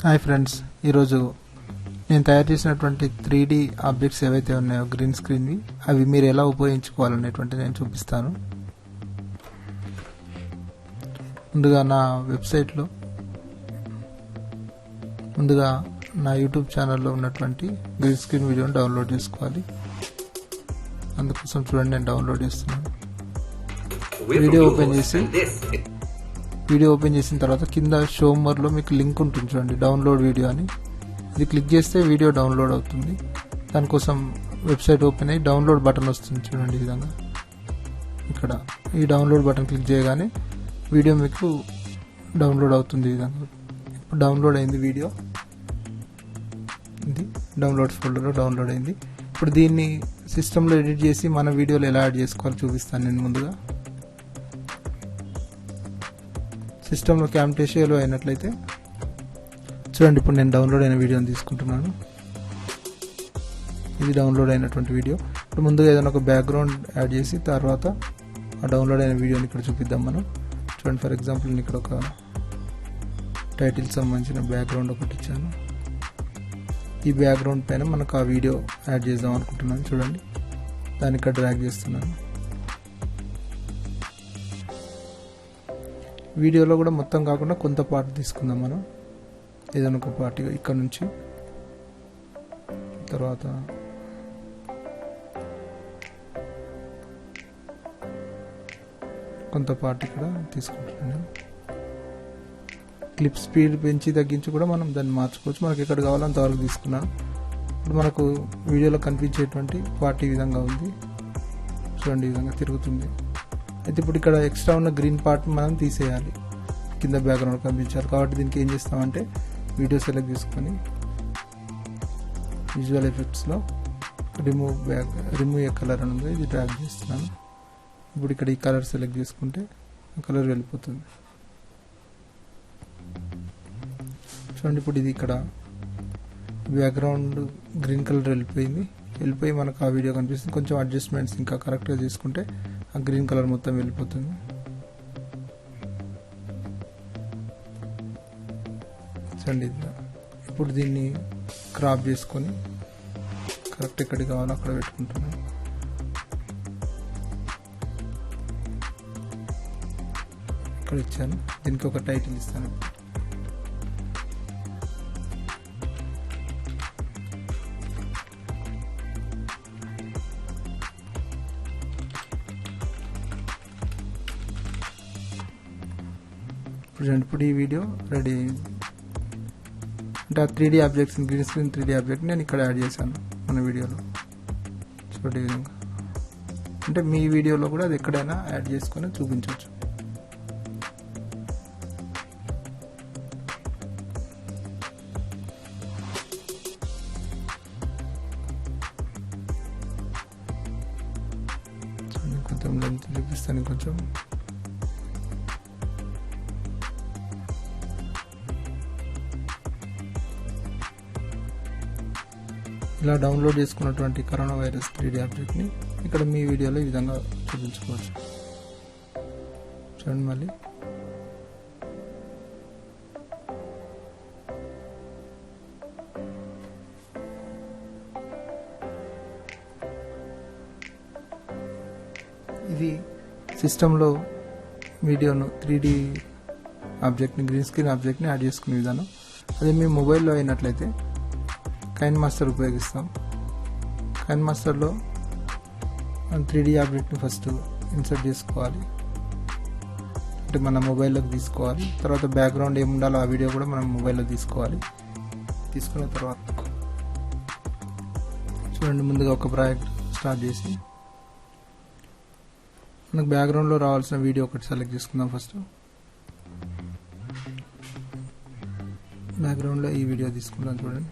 Hi friends, ఈరోజు నేను తయారు చేసినటువంటి 3D ఆబ్జెక్ట్స్ ఏవైతే ఉన్నాయో గ్రీన్ స్క్రీన్వి అవి మీరు ఎలా ఉపయోగించుకోవాలనేటువంటి నేను చూపిస్తాను. ముందుగా నా వెబ్సైట్లో నా యూట్యూబ్ ఛానల్లో ఉన్నటువంటి గ్రీన్ స్క్రీన్ వీడియోని డౌన్లోడ్ చేసుకోవాలి. అందుకోసం చూడండి, నేను డౌన్లోడ్ చేస్తున్నాను. వీడియో ఓపెన్ చేసిన తర్వాత కింద షో మోర్లో మీకు లింక్ ఉంటుంది చూడండి, డౌన్లోడ్ వీడియో అని. ఇది క్లిక్ చేస్తే వీడియో డౌన్లోడ్ అవుతుంది. దానికోసం వెబ్సైట్ ఓపెన్ అయ్యి డౌన్లోడ్ బటన్ వస్తుంది చూడండి. ఈ విధంగా ఇక్కడ ఈ డౌన్లోడ్ బటన్ క్లిక్ చేయగానే వీడియో మీకు డౌన్లోడ్ అవుతుంది. ఈ విధంగా ఇప్పుడు డౌన్లోడ్ అయింది వీడియో. ఇది డౌన్లోడ్స్ ఫోల్డర్లో డౌన్లోడ్ అయింది. ఇప్పుడు దీన్ని సిస్టంలో ఎడిట్ చేసి మన వీడియోలో ఎలా యాడ్ చేసుకోవాలో చూపిస్తాను నేను. ముందుగా సిస్టంలో క్యామ్టేషియాలో అయినట్లయితే చూడండి, ఇప్పుడు నేను డౌన్లోడ్ అయిన వీడియోని తీసుకుంటున్నాను. ఇది డౌన్లోడ్ అయినటువంటి వీడియో. ఇప్పుడు ముందుగా ఏదైనా ఒక బ్యాక్గ్రౌండ్ యాడ్ చేసి తర్వాత ఆ డౌన్లోడ్ అయిన వీడియోని ఇక్కడ చూపిద్దాం మనం. చూడండి, ఫర్ ఎగ్జాంపుల్ నేను ఇక్కడ ఒక టైటిల్ సంబంధించిన బ్యాక్గ్రౌండ్ ఒకటి ఇచ్చాను. ఈ బ్యాక్గ్రౌండ్ పైన మనకు ఆ వీడియో యాడ్ చేద్దాం అనుకుంటున్నాను. చూడండి, దాన్ని ఇక్కడ డ్రాగ్ చేస్తున్నాను. వీడియోలో కూడా మొత్తం కాకుండా కొంత పార్ట్ తీసుకుందాం మనం. ఏదైనా ఒక పార్ట్ ఇక్కడ నుంచి, తర్వాత కొంత పార్ట్ ఇక్కడ తీసుకుంటున్నాను. క్లిప్ స్పీడ్ పెంచి తగ్గించి కూడా మనం దాన్ని మార్చుకోవచ్చు. మనకి ఎక్కడ కావాలో అంతవరకు తీసుకున్నాను. ఇప్పుడు మనకు వీడియోలో కనిపించేటువంటి పార్ట్ ఈ విధంగా ఉంది చూడండి, ఈ విధంగా తిరుగుతుంది. అయితే ఇప్పుడు ఇక్కడ ఎక్స్ట్రా ఉన్న గ్రీన్ పార్ట్ మనం తీసేయాలి, కింద బ్యాక్గ్రౌండ్ కనిపించాలి. కాబట్టి దీనికి ఏం చేస్తామంటే వీడియో సెలెక్ట్ చేసుకొని విజువల్ ఎఫెక్ట్స్లో రిమూవ్ ఏ కలర్ అని ఉంది, ఇది డ్రాగ్ చేస్తున్నాను. ఇప్పుడు ఇక్కడ ఈ కలర్ సెలెక్ట్ చేసుకుంటే ఆ కలర్ వెళ్ళిపోతుంది చూడండి. ఇప్పుడు ఇది ఇక్కడ బ్యాక్గ్రౌండ్ గ్రీన్ కలర్ వెళ్ళిపోయి మనకు ఆ వీడియో కనిపిస్తుంది. కొంచెం అడ్జస్ట్మెంట్స్ ఇంకా కరెక్ట్గా చేసుకుంటే ఆ గ్రీన్ కలర్ మొత్తం వెళ్ళిపోతుంది. చూడండి, ఇప్పుడు దీన్ని క్రాప్ చేసుకొని కరెక్ట్ ఎక్కడికి కావాలో అక్కడ పెట్టుకుంటున్నాను. ఇక్కడ ఇచ్చాను, దీనికి ఒక టైటిల్ ఇస్తాను. ఇప్పుడు ఈ వీడియో రెడీ అయింది. అంటే ఆ 3D objects, green screen 3D object నేను ఇక్కడ యాడ్ చేశాను మన వీడియోలో. చూడండి, ఈ విధంగా. అంటే మీ వీడియోలో కూడా అది ఎక్కడైనా యాడ్ చేసుకొని చూపించవచ్చు. కొంచెం లెంత్ చూపిస్తాను. కొంచెం ఇలా డౌన్లోడ్ చేసుకున్నటువంటి కరోనా వైరస్ 3D ఆబ్జెక్ట్ని ఇక్కడ మీ వీడియోలో ఈ విధంగా చూపించుకోవచ్చు. చూడండి, మళ్ళీ ఇది సిస్టంలో వీడియోను 3D ఆబ్జెక్ట్ని, గ్రీన్ స్క్రీన్ ఆబ్జెక్ట్ని యాడ్ చేసుకునే విధానం. అదే మీ మొబైల్లో అయినట్లయితే కైన్ మాస్టర్ ఉపయోగిస్తాం. కైన్ మాస్టర్లో 3D ఆబ్జెక్ట్ని ఫస్ట్ ఇన్సర్ట్ చేసుకోవాలి, అంటే మన మొబైల్లోకి తీసుకోవాలి. తర్వాత బ్యాక్గ్రౌండ్ ఏముండాలో ఆ వీడియో కూడా మనం మొబైల్లో తీసుకోవాలి. తీసుకున్న తర్వాత చూడండి, ముందుగా ఒక ప్రాజెక్ట్ స్టార్ట్ చేసి మనకు బ్యాక్గ్రౌండ్లో రావాల్సిన వీడియో ఒకటి సెలెక్ట్ చేసుకుందాం. ఫస్ట్ బ్యాక్గ్రౌండ్లో ఈ వీడియో తీసుకుందాం. చూడండి,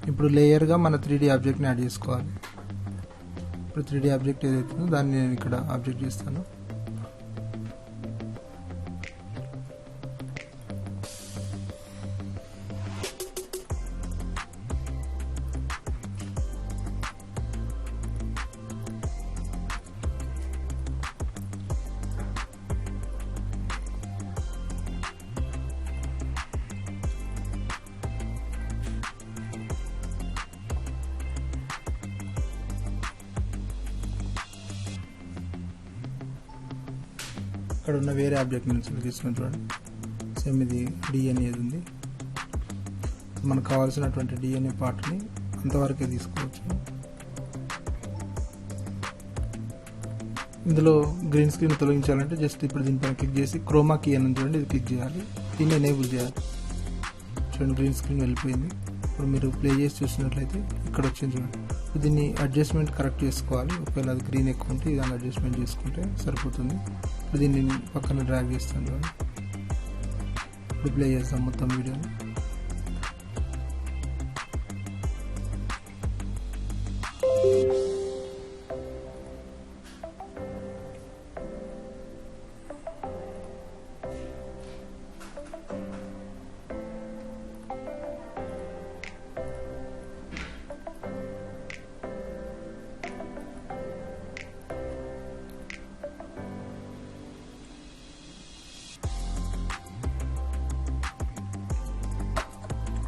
ఇప్పుడు లేయర్గా మన 3D ఆబ్జెక్ట్ని యాడ్ చేసుకోవాలి. ఇప్పుడు 3D ఆబ్జెక్ట్ ఏదైతుందో దాన్ని నేను ఇక్కడ ఆబ్జెక్ట్ చేస్తాను. ఇక్కడ ఉన్న వేరే ఆబ్జెక్ట్ నుంచి తీసుకుని చూడండి. సేమ్ ఇది డిఎన్ఏ ఉంది. మనకు కావాల్సినటువంటి డిఎన్ఏ పార్ట్ని అంతవరకే తీసుకోవచ్చు. ఇందులో గ్రీన్ స్క్రీన్ తొలగించాలంటే జస్ట్ ఇప్పుడు దీనిపైన క్లిక్ చేసి క్రోమా కీ అని చూడండి, ఇది క్లిక్ చేయాలి. దీన్ని ఎనేబుల్ చేయాలి. చూడండి గ్రీన్ స్క్రీన్ వెళ్ళిపోయింది. ఇప్పుడు మీరు ప్లే చేసి చూసినట్లయితే ఇక్కడ వచ్చింది చూడండి. దీన్ని అడ్జస్ట్మెంట్ కరెక్ట్ చేసుకోవాలి. ఒకవేళ అది గ్రీన్ ఎక్కువ ఉంటే దాన్ని అడ్జస్ట్మెంట్ చేసుకుంటే సరిపోతుంది. ఇప్పుడు దీన్ని పక్కన డ్రాగ్ చేస్తాను చూడండి. ఇప్పుడు ప్లే చేస్తాం మొత్తం వీడియోని.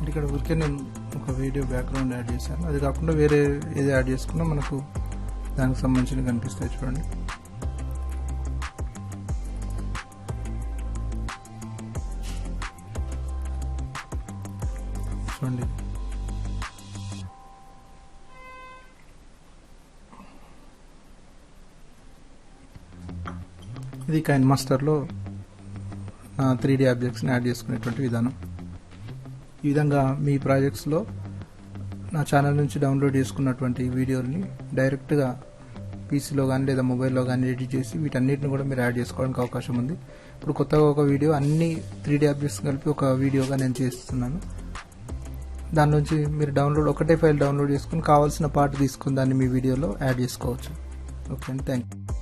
ఇక్కడ ఊరికే నేను ఒక వీడియో బ్యాక్గ్రౌండ్ యాడ్ చేశాను. అది కాకుండా వేరే ఏది యాడ్ చేసుకున్నా మనకు దానికి సంబంధించిన కనిపిస్తాయి చూడండి. చూడండి ఇది కైన్ మాస్టర్లో 3D ఆబ్జెక్ట్స్ని యాడ్ చేసుకునేటువంటి విధానం. ఈ విధంగా మీ ప్రాజెక్ట్స్లో నా ఛానల్ నుంచి డౌన్లోడ్ చేసుకున్నటువంటి వీడియోని డైరెక్ట్గా పీసీలో కానీ లేదా మొబైల్లో కానీ ఎడిట్ చేసి వీటన్నిటిని కూడా మీరు యాడ్ చేసుకోవడానికి అవకాశం ఉంది. ఇప్పుడు కొత్తగా ఒక వీడియో అన్ని 3D ఆబ్జెక్ట్స్ కలిపి ఒక వీడియోగా నేను చేస్తున్నాను. దాని నుంచి మీరు ఒకటే ఫైల్ డౌన్లోడ్ చేసుకుని కావాల్సిన పార్ట్ తీసుకుని దాన్ని మీ వీడియోలో యాడ్ చేసుకోవచ్చు. ఓకే అండి, థ్యాంక్ యూ.